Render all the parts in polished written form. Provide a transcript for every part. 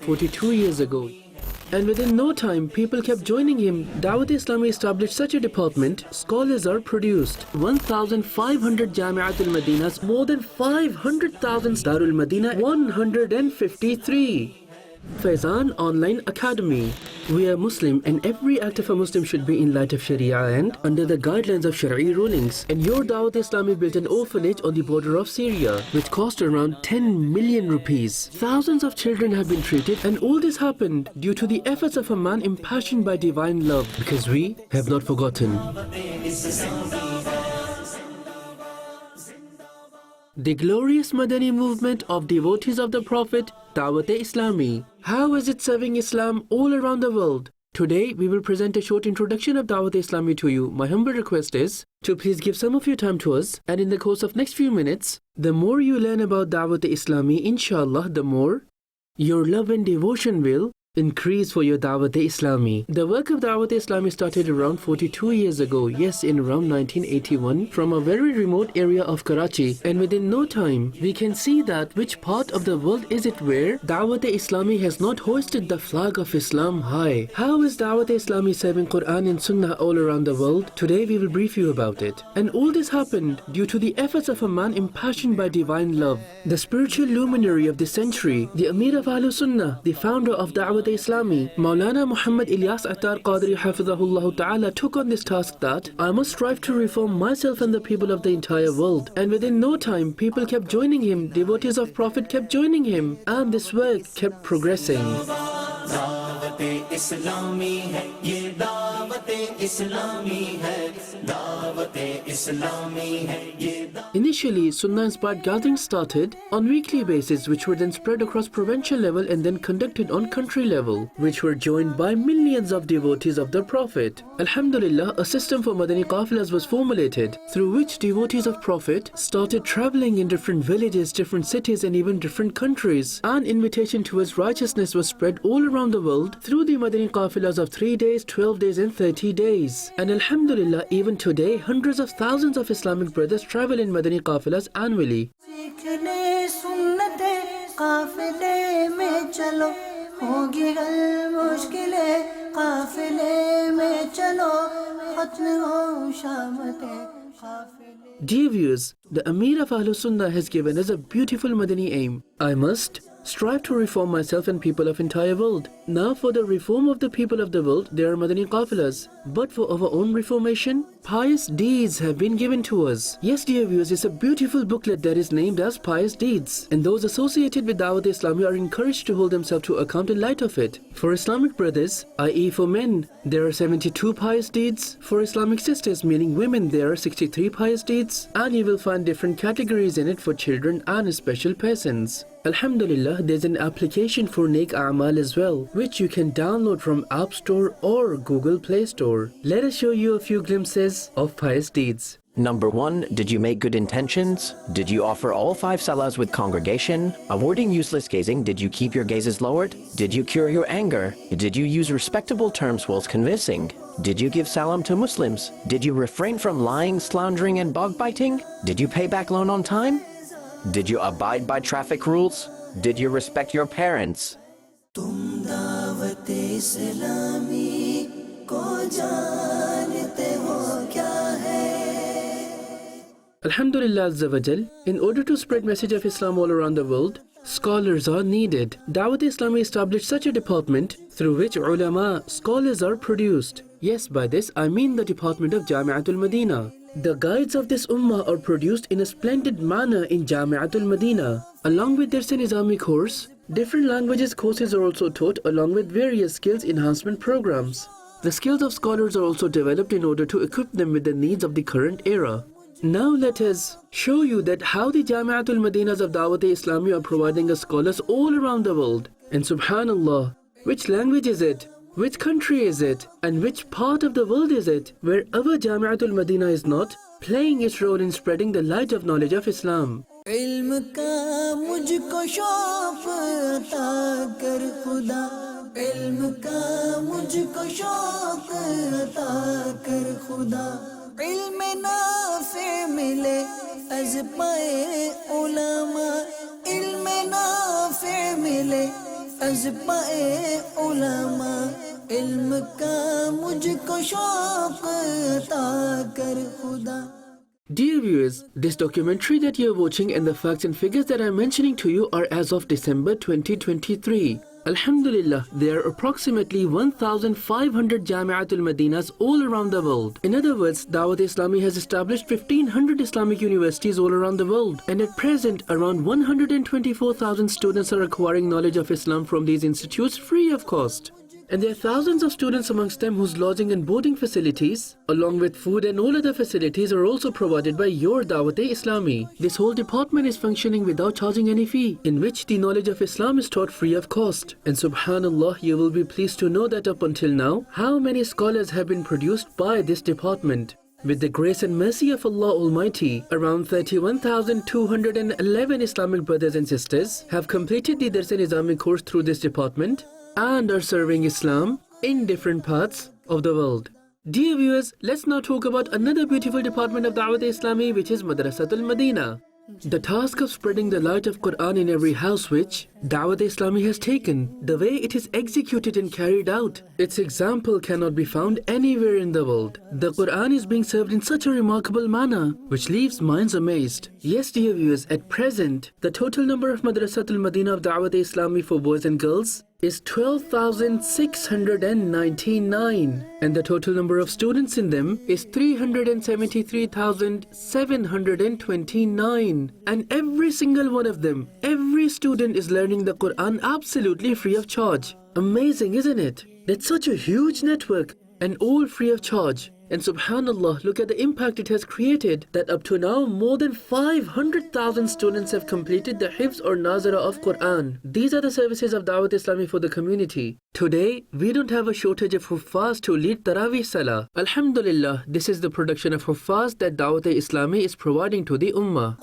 42 years ago. And within no time, people kept joining him. Dawat-e-Islami established such a department. Scholars are produced. 1,500 Jami'at al-Madinas, more than 500,000 Darul Madina, 153. Faizan Online Academy. We are Muslim and every act of a Muslim should be in light of Sharia and under the guidelines of Shari'i rulings. And your Dawat-e-Islami built an orphanage on the border of Syria, which cost around 10 million rupees. Thousands of children have been treated, and all this happened due to the efforts of a man impassioned by divine love, because we have not forgotten. The glorious Madani movement of devotees of the Prophet, Dawat-e-Islami. How is it serving Islam all around the world? Today, we will present a short introduction of Dawat-e-Islami to you. My humble request is to please give some of your time to us, and in the course of next few minutes, the more you learn about Dawat-e-Islami, inshallah, the more your love and devotion will increase for your Dawat-e-Islami. The work of Dawat-e-Islami started around 42 years ago, yes, in around 1981, from a very remote area of Karachi, and within no time, we can see that which part of the world is it where Dawat-e-Islami has not hoisted the flag of Islam high. How is Dawat-e-Islami serving Quran and Sunnah all around the world? Today we will brief you about it. And all this happened due to the efforts of a man impassioned by divine love. The spiritual luminary of the century, the Amir of Ahlul Sunnah, the founder of Dawat-e-Islami, Maulana Muhammad Ilyas Attar Qadri Hafidhahullah Ta'ala, took on this task that I must strive to reform myself and the people of the entire world. And within no time, people kept joining him, devotees of Prophet kept joining him, and this work kept progressing. Dawat-e-Islami hai, ye Dawat-e-Islami hai, Dawat-e-Islami hai, ye Initially, Sunnah-inspired gatherings started on weekly basis, which were then spread across provincial level and then conducted on country level, which were joined by millions of devotees of the Prophet. Alhamdulillah, a system for Madani Qafilas was formulated, through which devotees of Prophet started traveling in different villages, different cities, and even different countries. An invitation towards righteousness was spread all around the world through the Madani Qafilas of 3 days, 12 days, and 30 days. And Alhamdulillah, even today, hundreds of thousands of Islamic brothers travel in Madani Qafilas annually. Dear viewers, the Amir of Ahlul Sunnah has given us a beautiful Madani aim. I must strive to reform myself and people of entire world. Now for the reform of the people of the world, there are Madani Qafilas. But for our own reformation, pious deeds have been given to us. Yes, dear viewers, it's a beautiful booklet that is named as Pious Deeds. And those associated with Dawat-e-Islami are encouraged to hold themselves to account in light of it. For Islamic brothers, i.e. for men, there are 72 pious deeds. For Islamic sisters, meaning women, there are 63 pious deeds. And you will find different categories in it for children and special persons. Alhamdulillah, there's an application for Neek A'mal as well, which you can download from App Store or Google Play Store. Let us show you a few glimpses of pious deeds. Number 1, did you make good intentions? Did you offer all 5 salahs with congregation? Avoiding useless gazing, did you keep your gazes lowered? Did you cure your anger? Did you use respectable terms whilst conversing? Did you give salam to Muslims? Did you refrain from lying, slandering and backbiting? Did you pay back loan on time? Did you abide by traffic rules? Did you respect your parents? Alhamdulillah Azza wa Jal, in order to spread message of Islam all around the world, scholars are needed. Dawat-e-Islami established such a department through which ulama, scholars are produced. Yes, by this I mean the department of Jami'atul Madina. The guides of this ummah are produced in a splendid manner in Jami'atul Madina. Along with their Nizami course, different languages courses are also taught along with various skills enhancement programs. The skills of scholars are also developed in order to equip them with the needs of the current era. Now let us show you that how the Jami'atul Madinas of Dawat-e-Islami are providing us scholars all around the world. And subhanallah, which language is it? Which country is it? And which part of the world is it where our Jami'atul Madina is not playing its role in spreading the light of knowledge of Islam? अज़्बाए उलमा इल्म का मुझको शौक़ अता कर खुदा. Dear viewers, this documentary that you are watching and the facts and figures that I am mentioning to you are as of December 2023. Alhamdulillah, there are approximately 1,500 Jamiatul Madinas all around the world. In other words, Dawat-e-Islami has established 1,500 Islamic universities all around the world. And at present, around 124,000 students are acquiring knowledge of Islam from these institutes free of cost. And there are thousands of students amongst them whose lodging and boarding facilities, along with food and all other facilities, are also provided by your Dawat-e-Islami. This whole department is functioning without charging any fee, in which the knowledge of Islam is taught free of cost. And subhanallah, you will be pleased to know that up until now, how many scholars have been produced by this department. With the grace and mercy of Allah Almighty, around 31,211 Islamic brothers and sisters have completed the Dars-e-Nizami course through this department and are serving Islam in different parts of the world. Dear viewers, let's now talk about another beautiful department of Dawat-e-Islami, which is Madrasatul Madina. The task of spreading the light of Quran in every house which Dawat-e-Islami has taken, the way it is executed and carried out, its example cannot be found anywhere in the world. The Quran is being served in such a remarkable manner, which leaves minds amazed. Yes, dear viewers, at present, the total number of Madrasatul Madina of Dawat-e-Islami for boys and girls is 12,699, and the total number of students in them is 373,729, and every single one of them, every student is learning the Quran absolutely free of charge. Amazing, isn't it? That's such a huge network and all free of charge. And subhanallah, look at the impact it has created, that up to now more than 500,000 students have completed the Hifz or Nazara of Quran. These are the services of Dawat-e-Islami for the community. Today, we don't have a shortage of Huffaz to lead Tarawih Salah. Alhamdulillah, this is the production of Huffaz that Dawat-e-Islami is providing to the Ummah.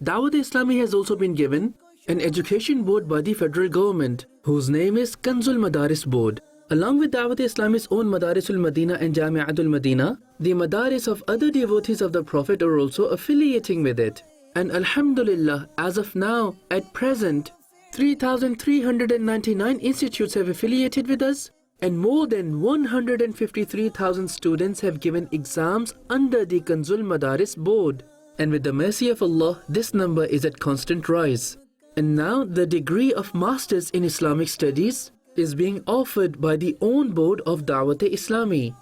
Dawat-e-Islami has also been given an education board by the federal government, whose name is Kanzul Madaris Board. Along with Dawat-e-Islami's own Madarisul Madina and Jami'atul Madina, the Madaris of other devotees of the Prophet are also affiliating with it. And Alhamdulillah, as of now, at present, 3,399 institutes have affiliated with us, and more than 153,000 students have given exams under the Kanzul Madaris Board. And with the mercy of Allah, this number is at constant rise. And now the degree of Masters in Islamic Studies is being offered by the own board of Dawat-e-Islami.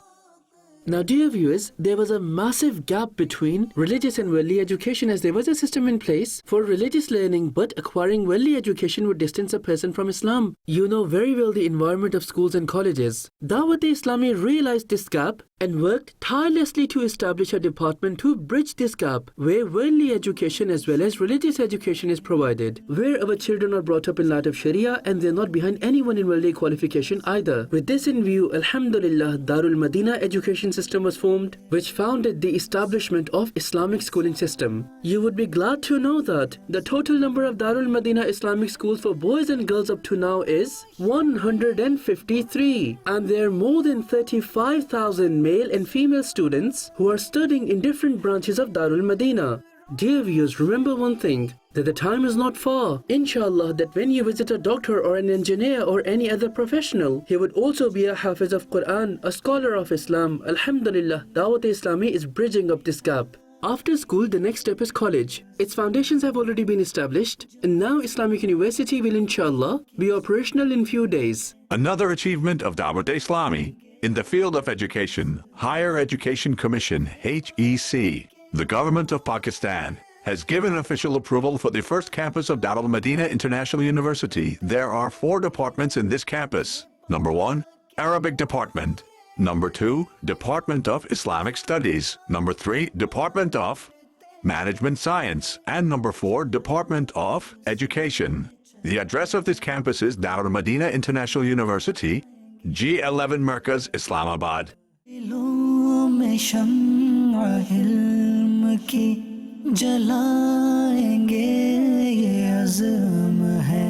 Now dear viewers, there was a massive gap between religious and worldly education, as there was a system in place for religious learning, but acquiring worldly education would distance a person from Islam. You know very well the environment of schools and colleges. Dawat-e-Islami realized this gap and worked tirelessly to establish a department to bridge this gap, where worldly education as well as religious education is provided, where our children are brought up in light of Sharia and they are not behind anyone in worldly qualification either. With this in view, Alhamdulillah, Darul Madina education system was formed, which founded the establishment of Islamic schooling system. You would be glad to know that the total number of Darul Madina Islamic schools for boys and girls up to now is 153, and there are more than 35,000 male and female students who are studying in different branches of Darul Madina. Dear viewers, remember one thing, that the time is not far, inshallah, that when you visit a doctor or an engineer or any other professional, he would also be a Hafiz of Quran, a scholar of Islam. Alhamdulillah, Dawat-e-Islami is bridging up this gap. After school, the next step is college. Its foundations have already been established, and now Islamic University will inshallah be operational in few days. Another achievement of Dawat-e-Islami in the field of education, Higher Education Commission, HEC. The government of Pakistan has given official approval for the first campus of Darul Madina International University. There are 4 departments in this campus. Number 1, Arabic Department. Number 2, Department of Islamic Studies. Number 3, Department of Management Science. And number 4, Department of Education. The address of this campus is Darul Madina International University, G11 Merkaz, Islamabad. जलाएंगे ये अज़्म है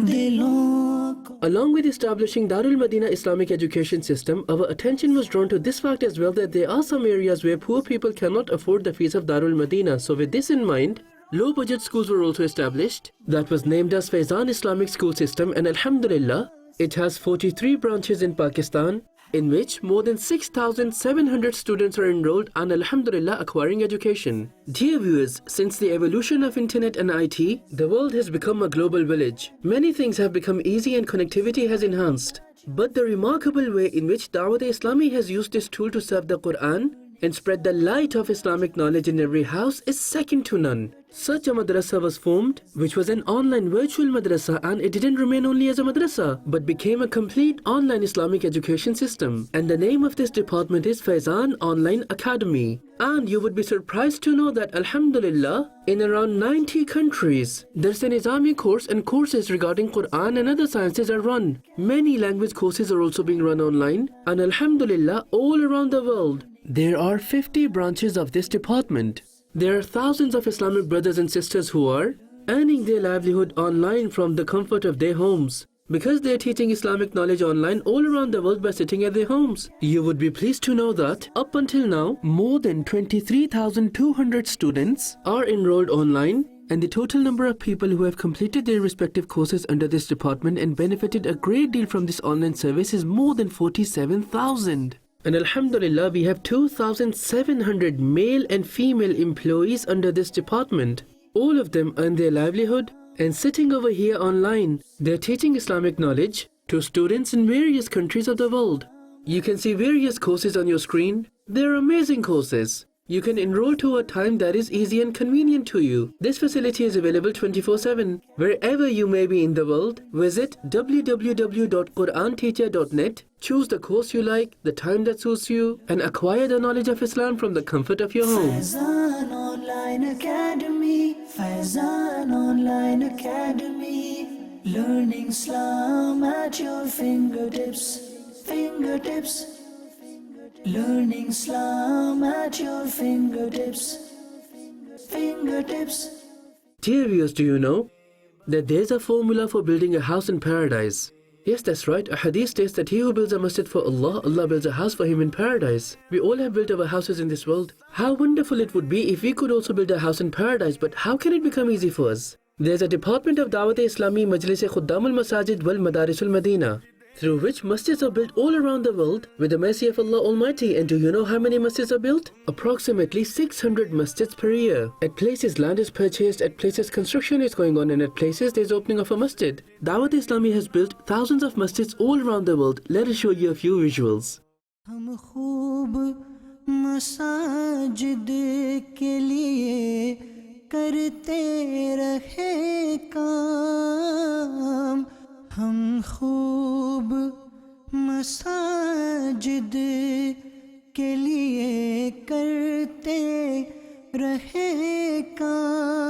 दिलों को Along with establishing Darul Madina Islamic education system, our attention was drawn to this fact as well, that there are some areas where poor people cannot afford the fees of Darul Madina. So with this in mind, low budget schools were also established. That was named as Faizan Islamic School System, and Alhamdulillah, it has 43 branches in Pakistan, in which more than 6,700 students are enrolled and Alhamdulillah acquiring education. Dear viewers, since the evolution of internet and IT, the world has become a global village. Many things have become easy and connectivity has enhanced. But the remarkable way in which Dawat-e-Islami has used this tool to serve the Quran and spread the light of Islamic knowledge in every house is second to none. Such a madrasa was formed, which was an online virtual madrasa, and it didn't remain only as a madrasa, but became a complete online Islamic education system. And the name of this department is Faizan Online Academy. And you would be surprised to know that Alhamdulillah, in around 90 countries, there's an Islamic course and courses regarding Quran and other sciences are run. Many language courses are also being run online, and Alhamdulillah, all around the world, there are 50 branches of this department. There are thousands of Islamic brothers and sisters who are earning their livelihood online from the comfort of their homes, because they are teaching Islamic knowledge online all around the world by sitting at their homes. You would be pleased to know that up until now, more than 23,200 students are enrolled online, and the total number of people who have completed their respective courses under this department and benefited a great deal from this online service is more than 47,000. And Alhamdulillah, we have 2,700 male and female employees under this department. All of them earn their livelihood, and sitting over here online, they're teaching Islamic knowledge to students in various countries of the world. You can see various courses on your screen. They're amazing courses. You can enroll to a time that is easy and convenient to you. This facility is available 24/7. Wherever you may be in the world, visit www.quranteacher.net, choose the course you like, the time that suits you, and acquire the knowledge of Islam from the comfort of your home. Faizan Online Academy, Faizan Online Academy, learning Islam at your fingertips, fingertips. Learning Islam at your fingertips, fingertips. Dear viewers, do you know that there's a formula for building a house in paradise? Yes, that's right. A hadith states that he who builds a masjid for Allah, Allah builds a house for him in paradise. We all have built our houses in this world. How wonderful it would be if we could also build a house in paradise, but how can it become easy for us? There's a department of Dawat-e-Islami, Majlis-e-Khuddam al-Masajid wal Madarisul Madina, through which masjids are built all around the world with the mercy of Allah Almighty. And do you know how many masjids are built? Approximately 600 masjids per year. At places land is purchased, at places construction is going on, and at places there's opening of a masjid. Dawat-e-Islami has built thousands of masjids all around the world. Let us show you a few visuals. हम खूब मसाजिद के लिए करते रहे काम, हम खूब मसाजिद के लिए करते रहे काम.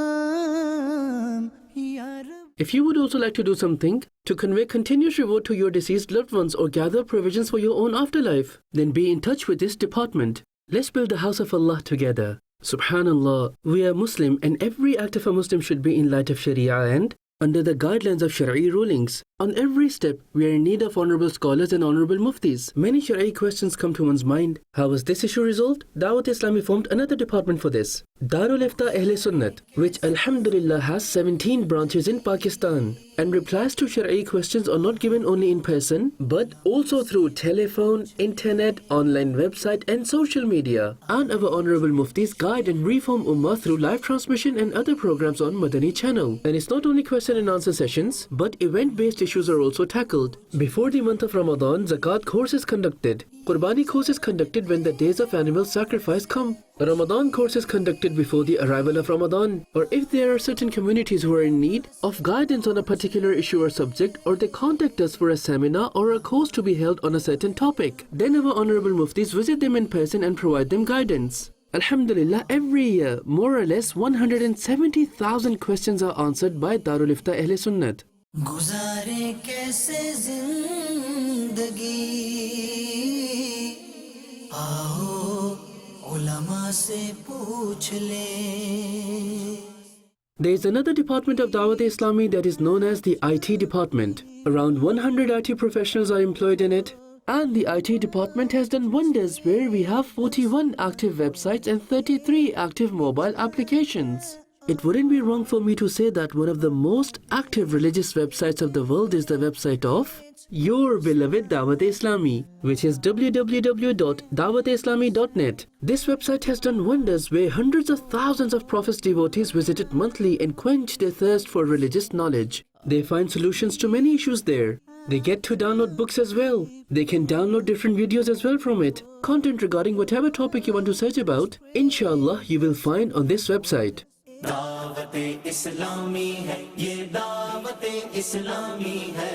If you would also like to do something to convey continuous reward to your deceased loved ones or gather provisions for your own afterlife, then be in touch with this department. Let's build the house of Allah together. Subhanallah, we are Muslim, and every act of a Muslim should be in light of Sharia and under the guidelines of Shari'i rulings. On every step, we are in need of honorable scholars and honorable muftis. Many Shari'i questions come to one's mind. How was this issue resolved? Dawat-e-Islami formed another department for this, Darul Ifta Ahle Sunnat, which Alhamdulillah has 17 branches in Pakistan. And replies to Shari'i questions are not given only in person, but also through telephone, internet, online website and social media. And our honorable muftis guide and reform Ummah through live transmission and other programs on Madani Channel. And it's not only question and answer sessions, but event-based issues are also tackled. Before the month of Ramadan, Zakat course is conducted. Qurbani course is conducted when the days of animal sacrifice come. A Ramadan course is conducted before the arrival of Ramadan. Or if there are certain communities who are in need of guidance on a particular issue or subject, or they contact us for a seminar or a course to be held on a certain topic, then our honorable muftis visit them in person and provide them guidance. Alhamdulillah, every year, more or less 170,000 questions are answered by Darul Ifta Ahle Sunnat. गुजारे कैसे जिंदगी, आओ उलमा से पूछ ले. There is another department of Dawat-e-Islami that is known as the IT department. Around 100 IT professionals are employed in it. And the IT department has done wonders where we have 41 active websites and 33 active mobile applications. It wouldn't be wrong for me to say that one of the most active religious websites of the world is the website of your beloved Dawat-e-Islami, which is www.dawateislami.net. This website has done wonders where hundreds of thousands of Prophet's devotees visit it monthly and quench their thirst for religious knowledge. They find solutions to many issues there. They get to download books as well. They can download different videos as well from it. Content regarding whatever topic you want to search about, inshallah you will find on this website. दावत-ए-इस्लामी है ये दावत-ए-इस्लामी है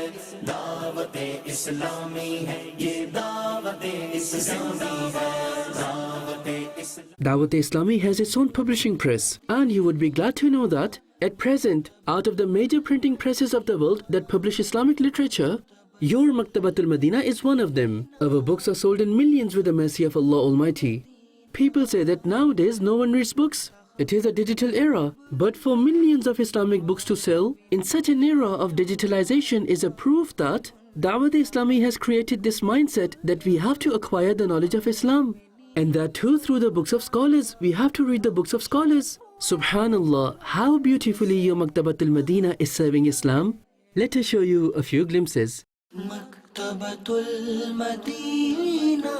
दावत-ए-इस्लामी है ये दावत-ए-इस्लामी है दावत-ए-इस्लामी Dawat-e-Islami has its own publishing press, and you would be glad to know that at present, out of the major printing presses of the world that publish Islamic literature, your Maktabatul Madina is one of them. Our books are sold in millions with the mercy of Allah Almighty. People say that nowadays no one reads books. It is a digital era, but for millions of Islamic books to sell in such an era of digitalization is a proof that Dawat-e-Islami has created this mindset that we have to acquire the knowledge of Islam. And that too through the books of scholars. We have to read the books of scholars. Subhanallah, how beautifully your Maktabatul Madina is serving Islam. Let us show you a few glimpses. Maktabatul Madina,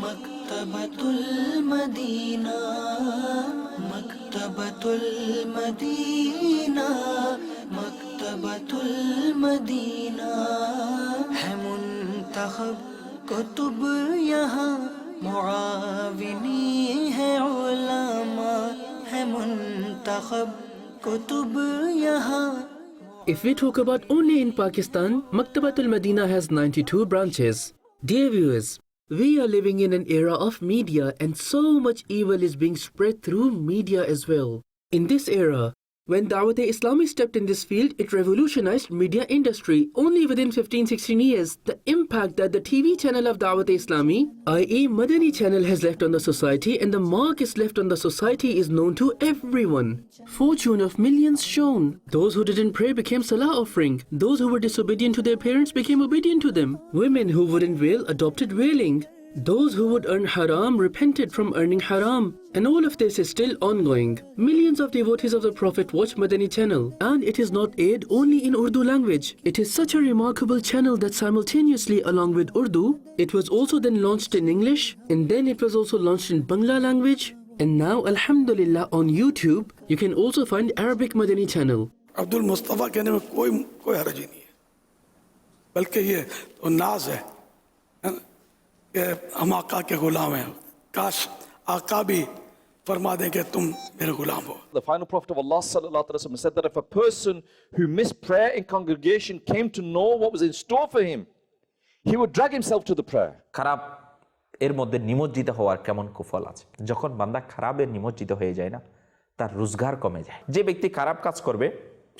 Maktabatul Madina, Maktabatul Madina, Maktabatul Madina. है मुंतखब कुतुब यहाँ मुआविनी है उलमा है मुंतखब कुतुब यहाँ. If we talk about only in Pakistan, Maktabatul Madina has 92 branches. Dear viewers, we are living in an era of media and so much evil is being spread through media as well. In this era, when Dawat-e-Islami stepped in this field, it revolutionized media industry. Only within 15-16 years, the impact that the TV channel of Dawat-e-Islami, i.e. Madani Channel, has left on the society and the mark is left on the society is known to everyone. Fortune of millions shown. Those who didn't pray became salah offering. Those who were disobedient to their parents became obedient to them. Women who wouldn't wail adopted wailing. Those who would earn haram repented from earning haram. And all of this is still ongoing. Millions of devotees of the Prophet watch Madani Channel. And it is not aired only in Urdu language. It is such a remarkable channel that simultaneously along with Urdu, it was also then launched in English. And then it was also launched in Bangla language. And now, alhamdulillah, on YouTube, you can also find Arabic Madani Channel. Abdul Mustafa कहने में कोई हर्ज ही नहीं है, बल्कि ये तो नाज है कि हम आका के गुलाम हैं. काश आका भी फरमा दें कि तुम मेरे गुलाम हो. The final prophet of Allah sallallahu alaihi wasallam said that if a person who missed prayer in congregation came to know what was in store for him, he would drag himself to the prayer. খারাপ এর মধ্যে নিমজ্জিত হওয়ার কেমন কুফল আছে. যখন বান্দা খারাপের নিমজ্জিত হয়ে যায় না, তার রোজগার কমে যায়. যে ব্যক্তি খারাপ কাজ করবে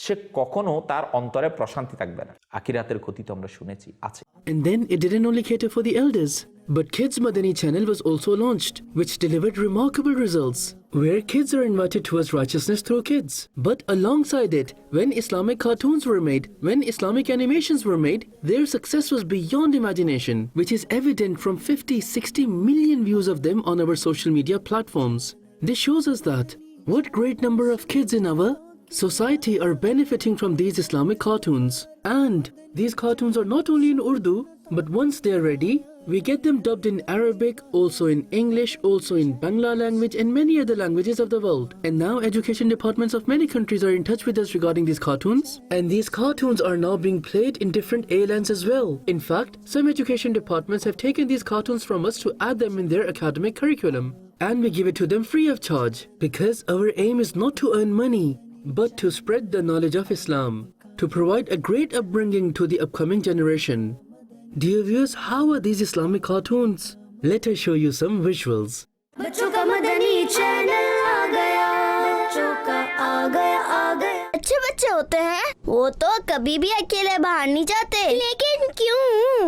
সে কখনো তার অন্তরে প্রশান্তি থাকবে না. আখিরাতের ক্ষতি তো আমরা শুনেছি আছে. And then it didn't only cater for the elders, but Kids Madani Channel was also launched, which delivered remarkable results, where kids are invited towards righteousness through kids. But alongside it, when Islamic cartoons were made, when Islamic animations were made, their success was beyond imagination, which is evident from 50-60 million views of them on our social media platforms. This shows us that what great number of kids in our society are benefiting from these Islamic cartoons. And these cartoons are not only in Urdu, but once they are ready, we get them dubbed in Arabic, also in English, also in Bangla language and many other languages of the world. And now education departments of many countries are in touch with us regarding these cartoons. And these cartoons are now being played in different airlines as well. In fact, some education departments have taken these cartoons from us to add them in their academic curriculum. And we give it to them free of charge, because our aim is not to earn money, but to spread the knowledge of Islam, to provide a great upbringing to the upcoming generation. Dear viewers, how are these Islamic cartoons? Let us show you some visuals. बच्चों का Madani channel आ गया, बच्चों का आ गया. अच्छे बच्चे होते हैं, वो तो कभी भी अकेले बाहर नहीं जाते. लेकिन क्यों?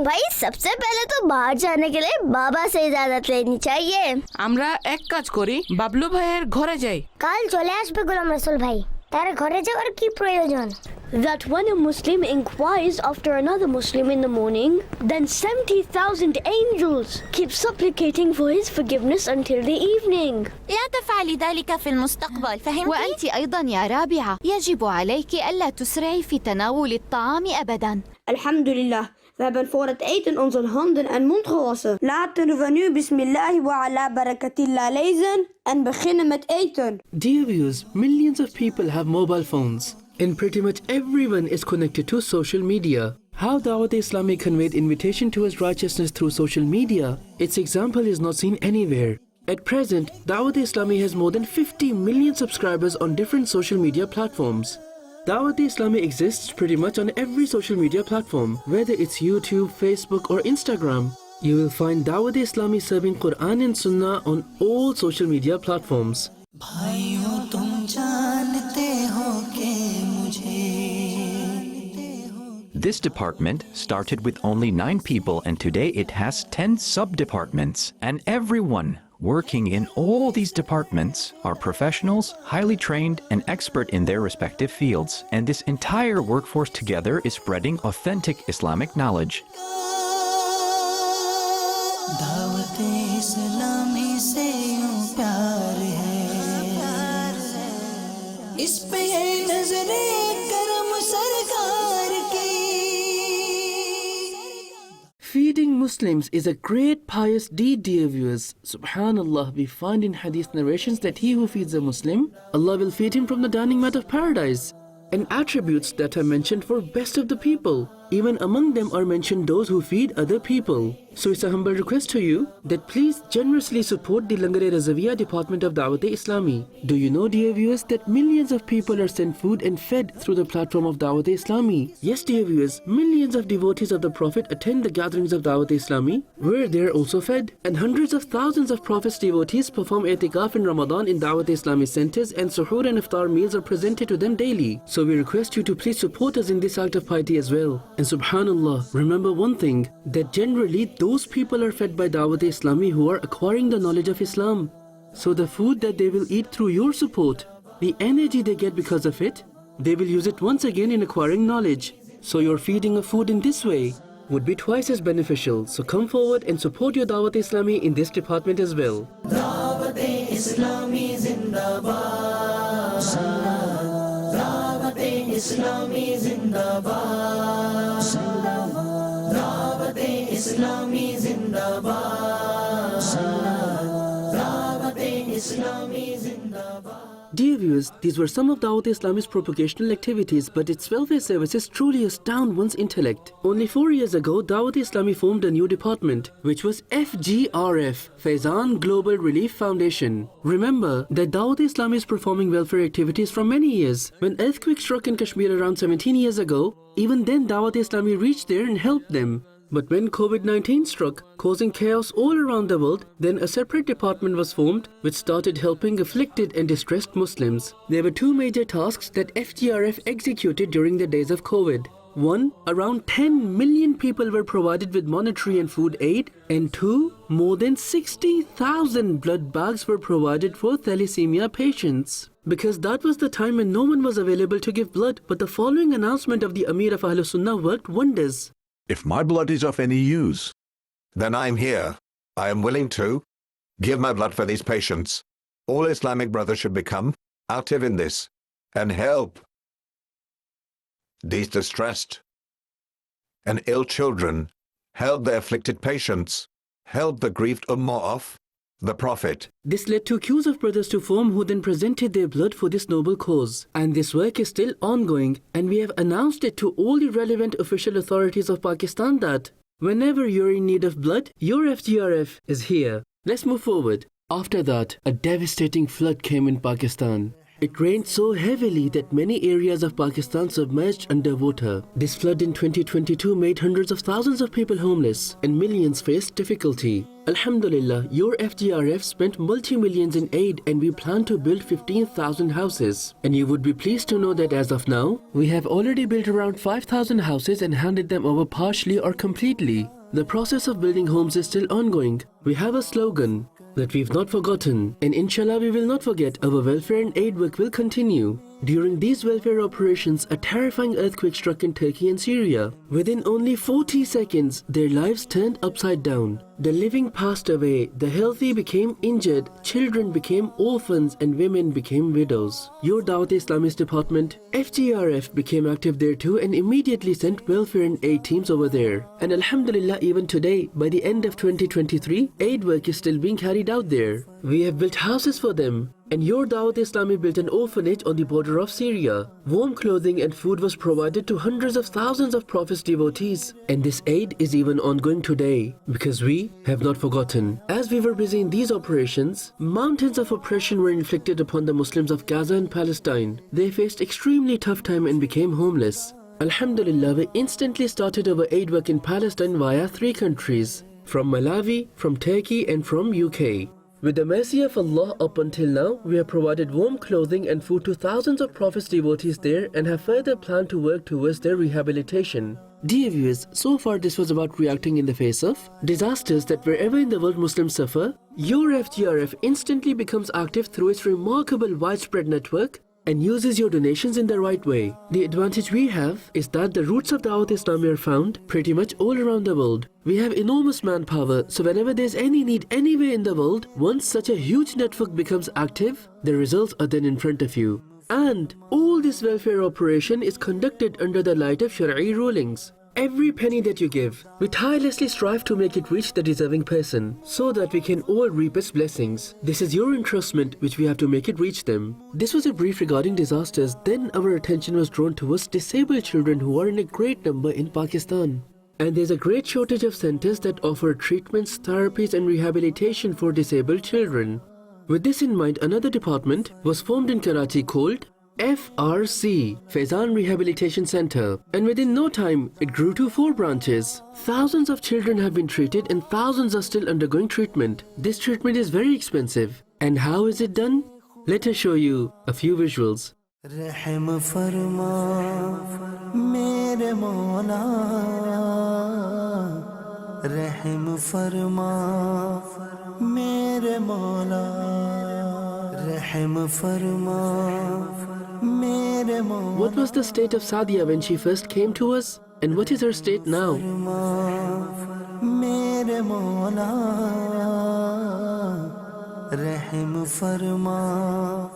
भाई सबसे पहले तो बाहर जाने के लिए बाबा से इजाजत लेनी चाहिए. আমরা এক কাজ করি, বাবলু ভাইয়ের ঘরে যাই. কাল চলে আসবে গোলাম রসুল ভাই. तारे घरे जाकर की प्रयोजन? That when a Muslim inquires after another Muslim in the morning, then 70,000 angels keep supplicating for his forgiveness until the evening. لا تفعلي ذلك في المستقبل، فهمتي؟ وأنت أيضا يا رابعة يجب عليك ألا تسرعي في تناول الطعام أبدا. Alhamdulillah, we hebben voor het eten onze handen en mond gewassen. Laten we nu Bismillah wa ala barakatillah lezen en beginnen met eten. Dear viewers, millions of people have mobile phones, and pretty much everyone is connected to social media. How Dawat-e-Islami conveyed invitation towards righteousness through social media, its example is not seen anywhere. At present, Dawat-e-Islami has more than 50 million subscribers on different social media platforms. Dawat-e-Islami exists pretty much on every social media platform, whether it's YouTube, Facebook or Instagram. You will find Dawat-e-Islami serving Quran and Sunnah on all social media platforms. भाइयों तुम जानते हो कि मुझे This department started with only 9 people and today it has 10 sub-departments. And everyone working in all these departments are professionals, highly trained and expert in their respective fields. And this entire workforce together is spreading authentic Islamic knowledge. दावत-ए-इस्लामी से यूं प्यार है इस पे है नजरे करम सरकार की Feeding Muslims is a great pious deed, dear viewers. Subhanallah, we find in hadith narrations that he who feeds a Muslim, Allah will feed him from the dining mat of paradise. And attributes that are mentioned for best of the people. Even among them are mentioned those who feed other people. So it's a humble request to you that please generously support the Langar-e-Razaviya department of Dawat-e-Islami. Do you know, dear viewers, that millions of people are sent food and fed through the platform of Dawat-e-Islami? Yes, dear viewers, millions of devotees of the Prophet attend the gatherings of Dawat-e-Islami, where they are also fed. And hundreds of thousands of Prophet's devotees perform i'tikaf in Ramadan in Dawat-e-Islami centers, and suhoor and iftar meals are presented to them daily. So we request you to please support us in this act of piety as well. And subhanallah, remember one thing, that generally those people are fed by Dawat-e-Islami who are acquiring the knowledge of Islam. So the food that they will eat through your support, the energy they get because of it, they will use it once again in acquiring knowledge. So your feeding of food in this way would be twice as beneficial. So come forward and support your Dawat-e-Islami in this department as well. Dawat-e-Islami zindabad, Dawat-e-Islami zindabad, Dawat-e-Islami zindabad, Dawat-e-Islami zindabad. Dear viewers, these were some of Dawat-e-Islami's propagational activities, but its welfare services truly astound one's intellect. Only 4 years ago, Dawat-e-Islami formed a new department, which was FGRF, Faizan Global Relief Foundation. Remember that Dawat-e-Islami is performing welfare activities from many years. When earthquake struck in Kashmir around 17 years ago, even then Dawat-e-Islami reached there and helped them. But when COVID-19 struck, causing chaos all around the world, then a separate department was formed which started helping afflicted and distressed Muslims. There were 2 major tasks that FGRF executed during the days of COVID. 1. Around 10 million people were provided with monetary and food aid. And 2. More than 60,000 blood bags were provided for thalassemia patients. Because that was the time when no one was available to give blood, but the following announcement of the Amir of Ahlus Sunnah worked wonders. If my blood is of any use, then I am here. I am willing to give my blood for these patients. All Islamic brothers should become active in this and help these distressed and ill children, help the afflicted patients, help the grieved ummah of the Prophet. This led to queues of brothers to form who then presented their blood for this noble cause. And this work is still ongoing, and we have announced it to all the relevant official authorities of Pakistan that whenever you're in need of blood, your FGRF is here. Let's move forward. After that, a devastating flood came in Pakistan. It rained so heavily that many areas of Pakistan submerged under water. This flood in 2022 made hundreds of thousands of people homeless and millions faced difficulty. Alhamdulillah, your FGRF spent multi-millions in aid, and we plan to build 15,000 houses. And you would be pleased to know that as of now, we have already built around 5,000 houses and handed them over partially or completely. The process of building homes is still ongoing. We have a slogan that we've not forgotten, and inshallah we will not forget. Our welfare and aid work will continue. During these welfare operations, a terrifying earthquake struck in Turkey and Syria. Within only 40 seconds, their lives turned upside down. The living passed away, the healthy became injured, children became orphans, and women became widows. Your Dawat-e-Islami's department, FGRF, became active there too and immediately sent welfare and aid teams over there. And Alhamdulillah, even today, by the end of 2023, aid work is still being carried out there. We have built houses for them. And your Dawat-e-Islami built an orphanage on the border of Syria. Warm clothing and food was provided to hundreds of thousands of Prophet's devotees. And this aid is even ongoing today, because we have not forgotten. As we were busy in these operations, mountains of oppression were inflicted upon the Muslims of Gaza and Palestine. They faced extremely tough time and became homeless. Alhamdulillah, we instantly started our aid work in Palestine via 3 countries, from Malawi, from Turkey, and from UK. With the mercy of Allah, up until now, we have provided warm clothing and food to thousands of Prophet's devotees there and have further planned to work towards their rehabilitation. Dear viewers, so far this was about reacting in the face of disasters that wherever in the world Muslims suffer, your FGRF instantly becomes active through its remarkable widespread network and uses your donations in the right way. The advantage we have is that the roots of Dawat-e-Islami are found pretty much all around the world. We have enormous manpower, so whenever there's any need anywhere in the world, once such a huge network becomes active, the results are then in front of you. And all this welfare operation is conducted under the light of Shari'i rulings. Every penny that you give, we tirelessly strive to make it reach the deserving person, so that we can all reap its blessings. This is your entrustment which we have to make it reach them. This was a brief regarding disasters. Then our attention was drawn towards disabled children who are in a great number in Pakistan. And there's a great shortage of centers that offer treatments, therapies and rehabilitation for disabled children. With this in mind, another department was formed in Karachi called FRC, Faizan Rehabilitation Center, and within no time, it grew to 4 branches. Thousands of children have been treated and thousands are still undergoing treatment. This treatment is very expensive. And how is it done? Let us show you a few visuals. रहम फरमा मेरे मौला रहम फरमा मेरे मौला रहम फरमा मेरे मौला. What was the state of Sadia when she first came to us? And what is her state now? मेरे मौला रहम फरमा.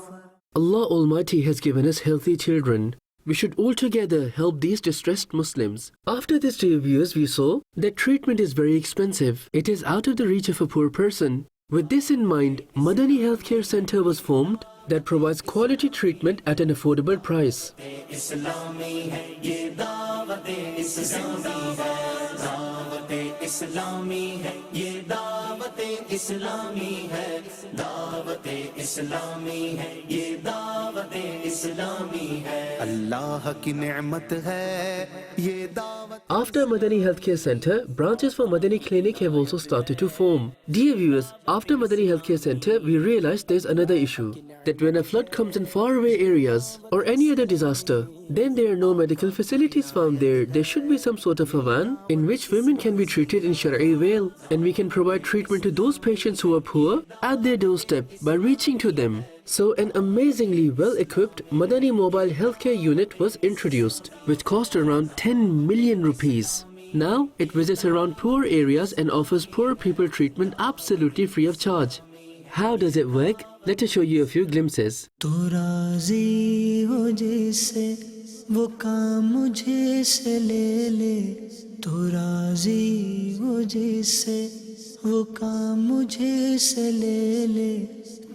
Allah Almighty has given us healthy children. We should all together help these distressed Muslims. After this reviews, we saw that treatment is very expensive. It is out of the reach of a poor person. With this in mind, Madani Healthcare Center was formed that provides quality treatment at an affordable price. Dawat-e-Islami hai, ye Dawat-e-Islami hai, Dawat-e-Islami hai, ye Dawat-e-Islami hai. Allah ki ni'mat hai, ye Dawat. After Madani Healthcare Center, branches for Madani Clinic have also started to form. Dear viewers, after Madani Healthcare Center, we realized there's another issue. That when a flood comes in faraway areas or any other disaster, then there are no medical facilities found there. There should be some sort of a van in which women can be treated in Shari'i way, and we can provide treatment to those patients who are poor at their doorstep by reaching to them. So an amazingly well-equipped Madani Mobile Healthcare Unit was introduced, which cost around 10 million rupees. Now it visits around poor areas and offers poor people treatment absolutely free of charge. How does it work? Let us show you a few glimpses. तो राज़ी हो जैसे वो काम मुझे से ले ले, तो राज़ी हो जैसे वो काम मुझे से ले ले,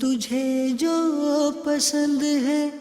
तुझे जो पसंद है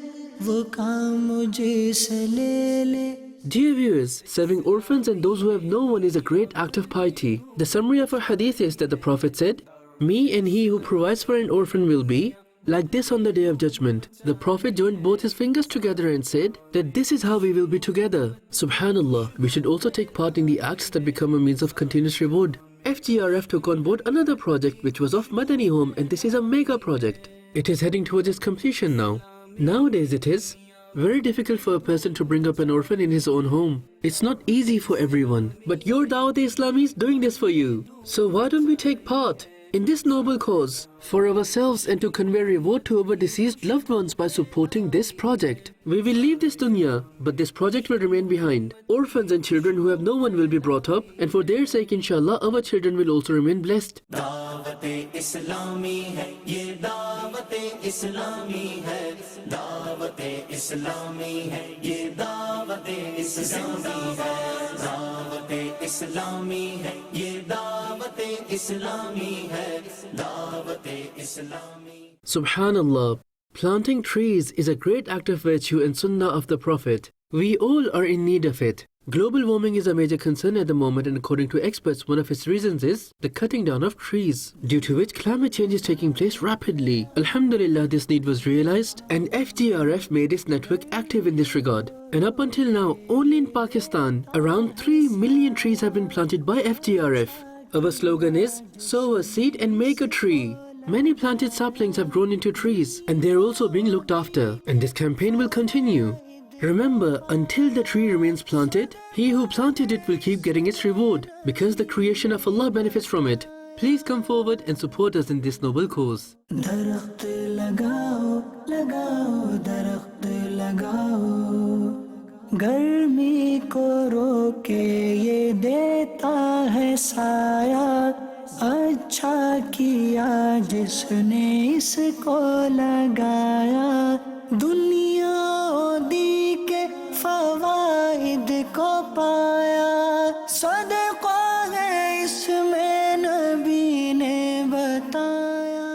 वो काम मुझे से ले ले. Dear viewers, serving orphans and those who have no one is a great act of piety. The summary of our hadith is that the Prophet said, "Me and he who provides for an orphan will be like this on the day of judgment." The Prophet joined both his fingers together and said that this is how we will be together. Subhanallah, we should also take part in the acts that become a means of continuous reward. FGRF took on board another project which was of Madani Home, and this is a mega project. It is heading towards its completion now. Nowadays it is very difficult for a person to bring up an orphan in his own home. It's not easy for everyone, but your Dawat-e-Islami is doing this for you. So why don't we take part? in this noble cause for ourselves and to convey reward to our deceased loved ones by supporting this project. We will leave this dunya, but this project will remain behind. Orphans and children who have no one will be brought up, and for their sake, inshallah, our children will also remain blessed. Dawat-e-Islami hai, ye Dawat-e-Islami hai, Dawat-e-Islami hai, ye Dawat-e-Islami hai, Dawat-e-Islami hai, ye Dawat-e-Islami hai, Dawat-e-Islami. Subhanallah, planting trees is a great act of virtue and sunnah of the Prophet. We all are in need of it. Global warming is a major concern at the moment, and according to experts, one of its reasons is the cutting down of trees, due to which climate change is taking place rapidly. Alhamdulillah, this need was realized, and FGRF made its network active in this regard. And up until now, only in Pakistan, around 3 million trees have been planted by FGRF. Our slogan is, sow a seed and make a tree. Many planted saplings have grown into trees, and they are also being looked after, and this campaign will continue. Remember, until the tree remains planted, he who planted it will keep getting its reward, because the creation of Allah benefits from it. Please come forward and support us in this noble cause. दरख्त लगाओ लगाओ दरख्त लगाओ गर्मी को रोके ये देता है साया अच्छा किया जिसने इसको लगाया दुनिया दी के फवाइद को पाया सदका है इसमें नबी ने बताया.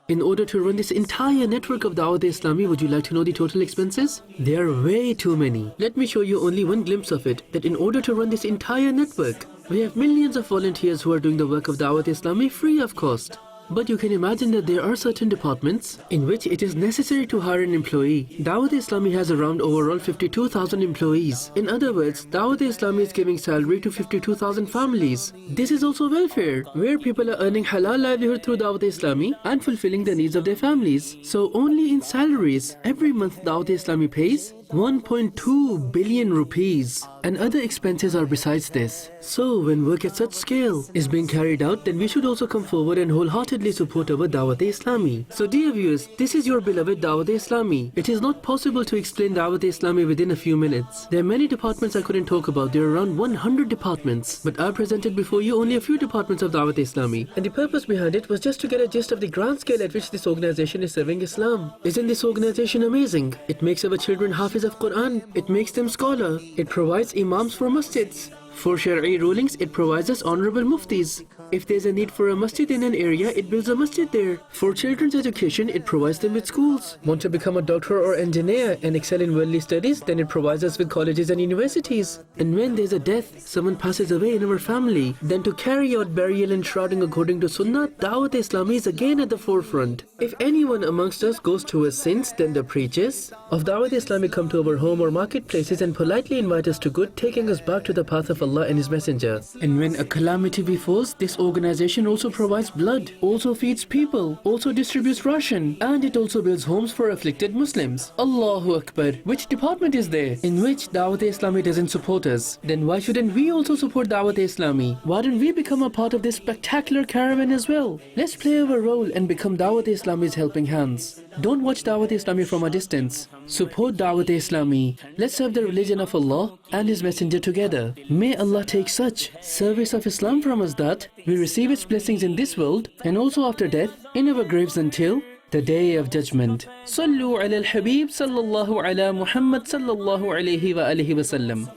In order to run this entire network of Dawat-e-Islami, would you like to know the total expenses? They are way too many. Let me show you only one glimpse of it, that in order to run this entire network, we have millions of volunteers who are doing the work of Dawat-e-Islami free of cost. But you can imagine that there are certain departments in which it is necessary to hire an employee. Dawat-e-Islami has around overall 52,000 employees. In other words, Dawat-e-Islami is giving salary to 52,000 families. This is also welfare, where people are earning halal livelihood through Dawat-e-Islami and fulfilling the needs of their families. So only in salaries, every month Dawat-e-Islami pays 1.2 billion rupees, and other expenses are besides this. So when work at such scale is being carried out, then we should also come forward and wholeheartedly support our Dawat-e-Islami. So dear viewers, this is your beloved Dawat-e-Islami. It is not possible to explain Dawat-e-Islami within a few minutes. There are many departments I couldn't talk about. There are around 100 departments, but I presented before you only a few departments of Dawat-e-Islami, and the purpose behind it was just to get a gist of the grand scale at which this organization is serving Islam. Isn't this organization amazing? It makes our children Hafiz of Quran, it makes them scholar, it provides imams for masjids. For Shari'i rulings, it provides us honorable muftis. If there's a need for a masjid in an area, it builds a masjid there. For children's education, it provides them with schools. Want to become a doctor or engineer and excel in worldly studies, then it provides us with colleges and universities. And when there's a death, someone passes away in our family, then to carry out burial and shrouding according to Sunnah, Dawat-e-Islami is again at the forefront. If anyone amongst us goes to a sins, then the preachers of Dawat-e-Islami come to our home or marketplaces and politely invite us to good, taking us back to the path of Allah and His Messenger. And when a calamity befalls, this organization also provides blood, also feeds people, also distributes ration, and it also builds homes for afflicted Muslims. Allahu Akbar. Which department is there in which Dawat-e-Islami doesn't support us? Then why shouldn't we also support Dawat-e-Islami? Why don't we become a part of this spectacular caravan as well? Let's play our role and become Dawat-e-Islami's helping hands. Don't watch Dawat-e-Islami from a distance. Support Dawat-e-Islami. Let's serve the religion of Allah and His Messenger together. May Allah take such service of Islam from us that we receive its blessings in this world and also after death in our graves until the day of judgment. Sallu ala al-Habib sallallahu ala Muhammad sallallahu alayhi wa alihi wa sallam.